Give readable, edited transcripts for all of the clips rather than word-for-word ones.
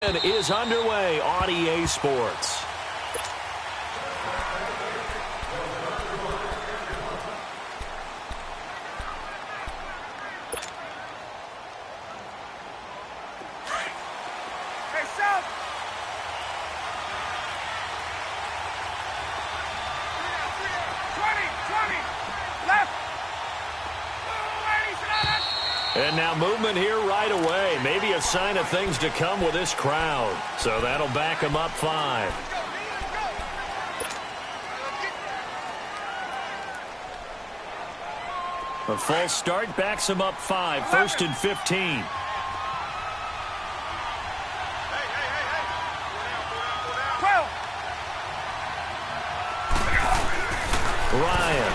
Is underway on EA Sports. And now movement here right away. Maybe a sign of things to come with this crowd. So that'll back them up 5. A false start backs them up 5. 1st and 15. Ryan.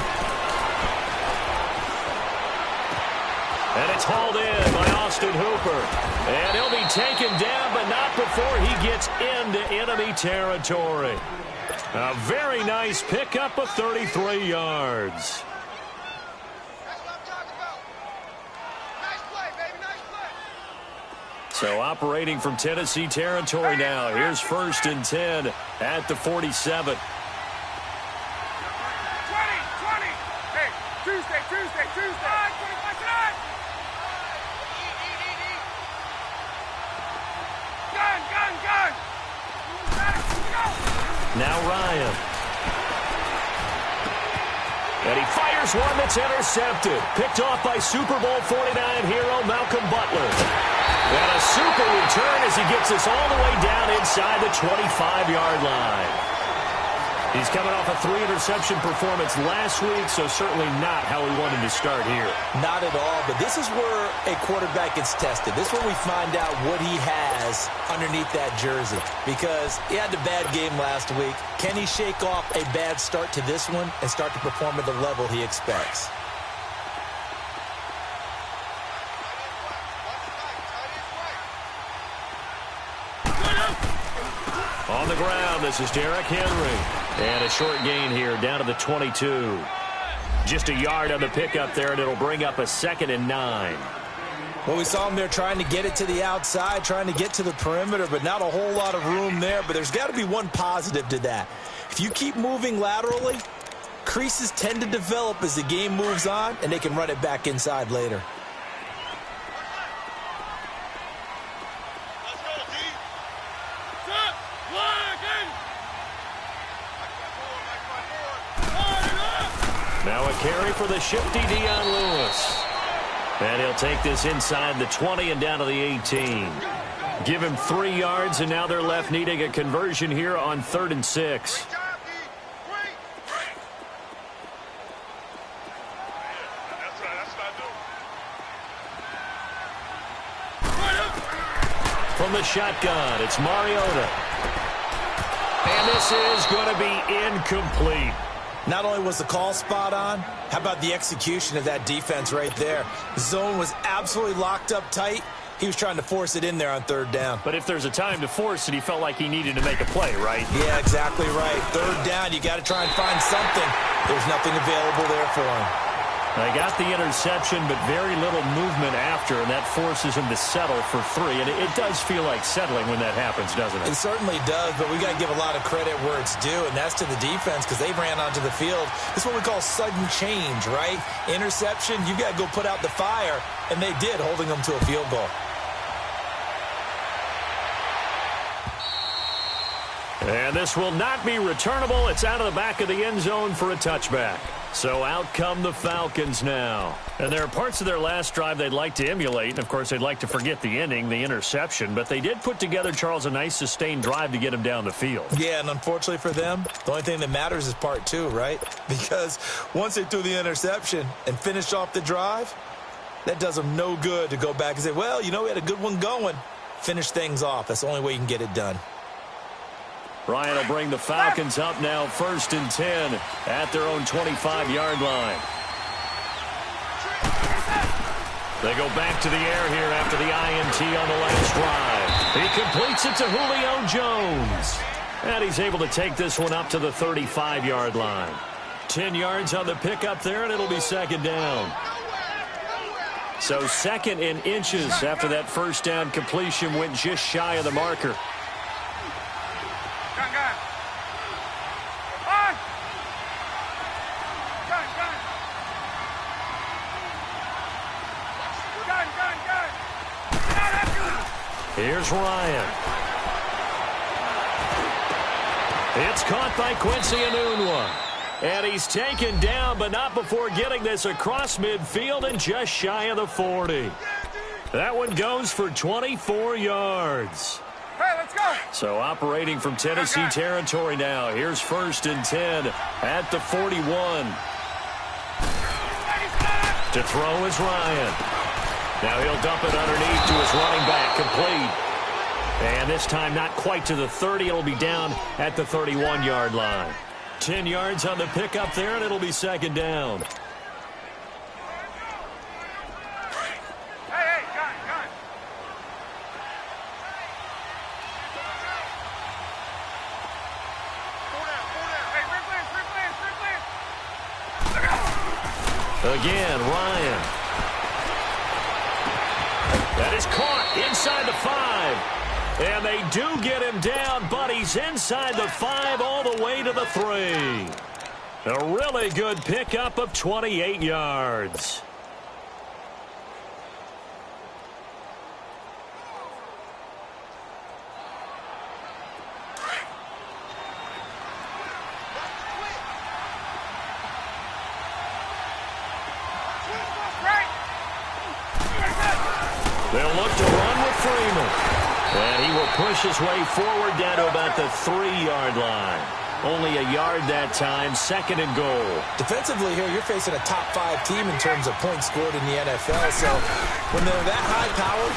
And it's hauled in by Austin Hooper. And he'll be taken down, but not before he gets into enemy territory. A very nice pickup of 33 yards. So operating from Tennessee territory now. Here's 1st and 10 at the 47. Now Ryan. And he fires one that's intercepted. Picked off by Super Bowl 49 hero Malcolm Butler. And a super return as he gets us all the way down inside the 25-yard line. He's coming off a 3-interception performance last week, so certainly not how we wanted to start here. Not at all, but this is where a quarterback gets tested. This is where we find out what he has underneath that jersey, because he had a bad game last week. Can he shake off a bad start to this one and start to perform at the level he expects? On the ground, this is Derrick Henry. And a short gain here, down to the 22. Just a yard on the pickup there, and it'll bring up a 2nd and 9. Well, we saw him there trying to get it to the outside, trying to get to the perimeter, but not a whole lot of room there. But there's got to be one positive to that. If you keep moving laterally, creases tend to develop as the game moves on, and they can run it back inside later. Now a carry for the shifty Dion Lewis. And he'll take this inside the 20 and down to the 18. Give him 3 yards, and now they're left needing a conversion here on 3rd and 6. From the shotgun, it's Mariota. And this is going to be incomplete. Not only was the call spot on, how about the execution of that defense right there? The zone was absolutely locked up tight. He was trying to force it in there on 3rd down. But if there's a time to force it, he felt like he needed to make a play, right? Yeah, exactly right. 3rd down, you got to try and find something. There's nothing available there for him. They got the interception, but very little movement after, and that forces him to settle for 3. And it does feel like settling when that happens, doesn't it? It certainly does, but we got to give a lot of credit where it's due, and that's to the defense because they ran onto the field. This is what we call sudden change, right? Interception, you got to go put out the fire, and they did, holding them to a field goal. And this will not be returnable. It's out of the back of the end zone for a touchback. So out come the Falcons now. And there are parts of their last drive they'd like to emulate. And, of course, they'd like to forget the ending, the interception. But they did put together, Charles, a nice sustained drive to get him down the field. Yeah, and unfortunately for them, the only thing that matters is part 2, right? Because once they threw the interception and finished off the drive, that does them no good to go back and say, well, you know, we had a good one going. Finish things off. That's the only way you can get it done. Ryan will bring the Falcons up now, 1st and 10 at their own 25-yard line. They go back to the air here after the INT on the last drive. He completes it to Julio Jones. And he's able to take this one up to the 35-yard line. 10 yards on the pickup there, and it'll be 2nd down. So second in inches after that first down completion went just shy of the marker. Here's Ryan. It's caught by Quincy Enunwa. And he's taken down, but not before getting this across midfield and just shy of the 40. That one goes for 24 yards. Hey, let's go. So operating from Tennessee territory now. Here's 1st and 10 at the 41. To throw is Ryan. Now he'll dump it underneath to his running back, complete. And this time not quite to the 30. It'll be down at the 31-yard line. 10 yards on the pickup there, and it'll be 2nd down. Hey, gun. Pull down. Hey, replay. Again, Ryan. That is caught inside the 5. And they do get him down, but he's inside the 5 all the way to the 3. A really good pickup of 28 yards. They'll look to run with Freeman. And he will push his way forward down to about the 3-yard line. Only a yard that time, 2nd and goal. Defensively here, you're facing a top 5 team in terms of points scored in the NFL. So when they're that high-powered.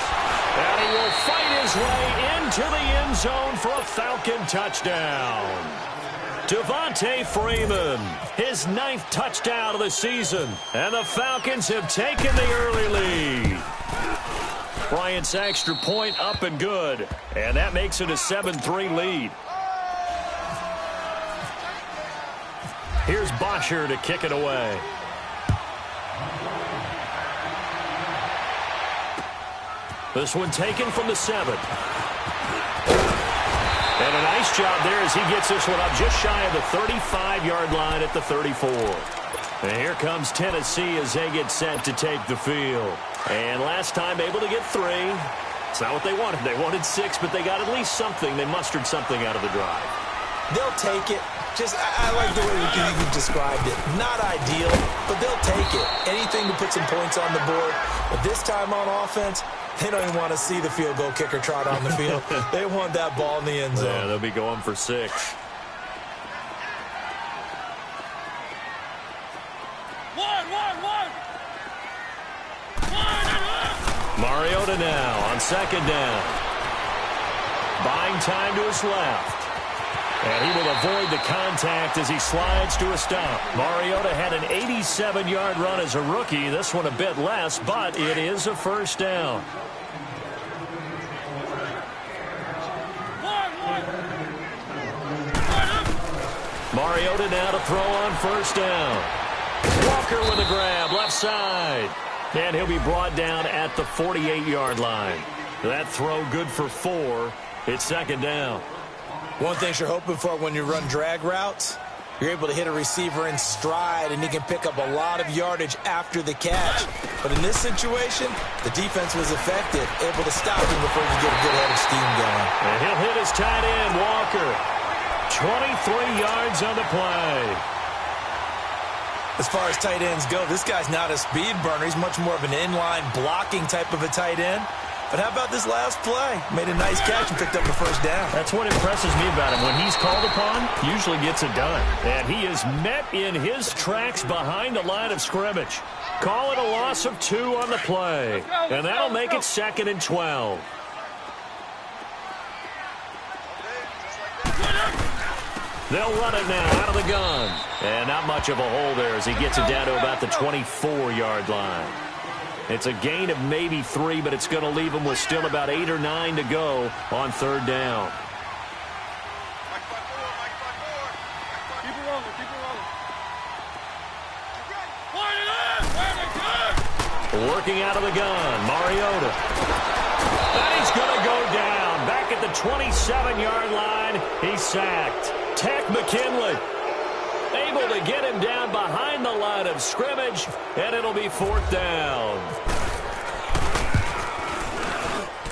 And he will fight his way into the end zone for a Falcon touchdown. Devontae Freeman, his 9th touchdown of the season. And the Falcons have taken the early lead. Bryant's extra point up and good. And that makes it a 7-3 lead. Here's Bosher to kick it away. This one taken from the 7. And a nice job there as he gets this one up just shy of the 35-yard line at the 34. And here comes Tennessee as they get set to take the field. And last time able to get 3. It's not what they wanted. They wanted 6, but they got at least something. They mustered something out of the drive. They'll take it. I like the way you described it. Not ideal, but they'll take it. Anything to put some points on the board. But this time on offense, they don't even want to see the field goal kicker trot on the field. They want that ball in the end zone. Yeah, they'll be going for 6. Mariota now on 2nd down. Buying time to his left. And he will avoid the contact as he slides to a stop. Mariota had an 87-yard run as a rookie. This one a bit less, but it is a 1st down. Mariota now to throw on 1st down. Walker with a grab, left side. And he'll be brought down at the 48-yard line. That throw good for 4. It's 2nd down. One thing you're hoping for when you run drag routes, you're able to hit a receiver in stride, and he can pick up a lot of yardage after the catch. But in this situation, the defense was effective, able to stop him before he could get a good head of steam going. And he'll hit his tight end, Walker. 23 yards on the play. As far as tight ends go, this guy's not a speed burner. He's much more of an inline blocking type of a tight end. But how about this last play? Made a nice catch and picked up the 1st down. That's what impresses me about him. When he's called upon, usually gets it done. And he is met in his tracks behind the line of scrimmage. Call it a loss of 2 on the play. And that'll make it 2nd and 12. They'll run it now out of the gun. And not much of a hole there as he gets it down to about the 24-yard line. It's a gain of maybe 3, but it's going to leave them with still about 8 or 9 to go on 3rd down. Keep it rolling. Working out of the gun, Mariota. And he's going to go down. Back at the 27-yard line, he's sacked. Takk McKinley able to get him down behind the line of scrimmage, and it'll be 4th down.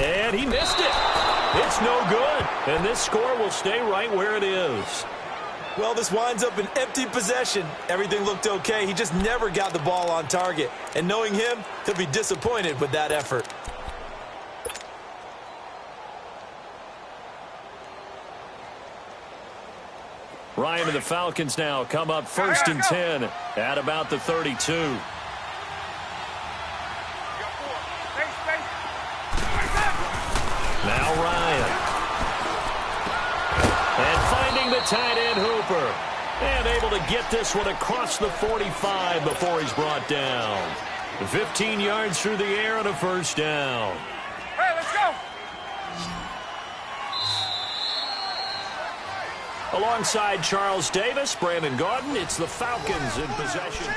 And he missed it. It's no good, and this score will stay right where it is. Well, this winds up an empty possession. Everything looked okay. He just never got the ball on target. And knowing him, he'll be disappointed with that effort. Ryan and the Falcons now come up 1st and 10 at about the 32. Now Ryan. And finding the tight end Hooper. And able to get this one across the 45 before he's brought down. 15 yards through the air and a 1st down. Hey, let's go. Alongside Charles Davis, Brandon Gaudin, it's the Falcons in possession.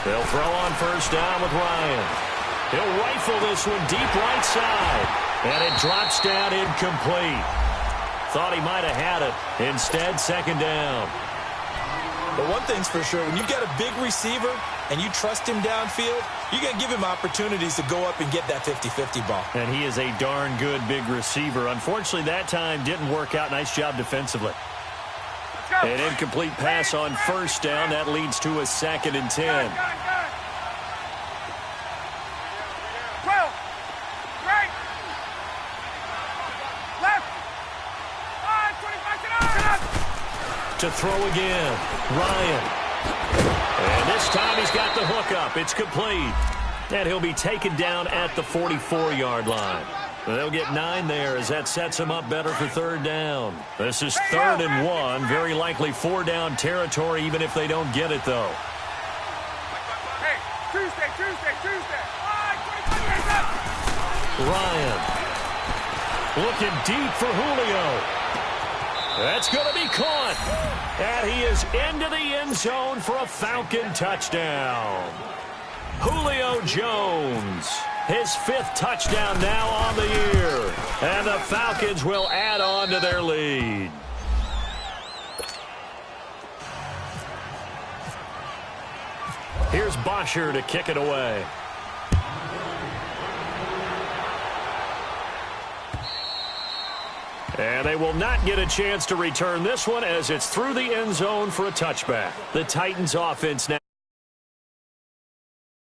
They'll throw on 1st down with Ryan. He'll rifle this one deep right side. And it drops down incomplete. Thought he might have had it. Instead, 2nd down. But one thing's for sure, when you get a big receiver and you trust him downfield, you're going to give him opportunities to go up and get that 50-50 ball. And he is a darn good big receiver. Unfortunately, that time didn't work out. Nice job defensively. An incomplete pass on 1st down. That leads to a 2nd and 10. 12. Right. Left. 25 to throw again. Ryan. And this time he's got the hook up. It's complete. And he'll be taken down at the 44-yard line. They'll get 9 there as that sets him up better for 3rd down. This is 3rd and 1. Very likely 4-down territory even if they don't get it, though. Hey, Tuesday. Ryan. Looking deep for Julio. That's going to be caught. And he is into the end zone for a Falcon touchdown. Julio Jones. His 5th touchdown now on the year. And the Falcons will add on to their lead. Here's Bosher to kick it away. And they will not get a chance to return this one as it's through the end zone for a touchback. The Titans offense now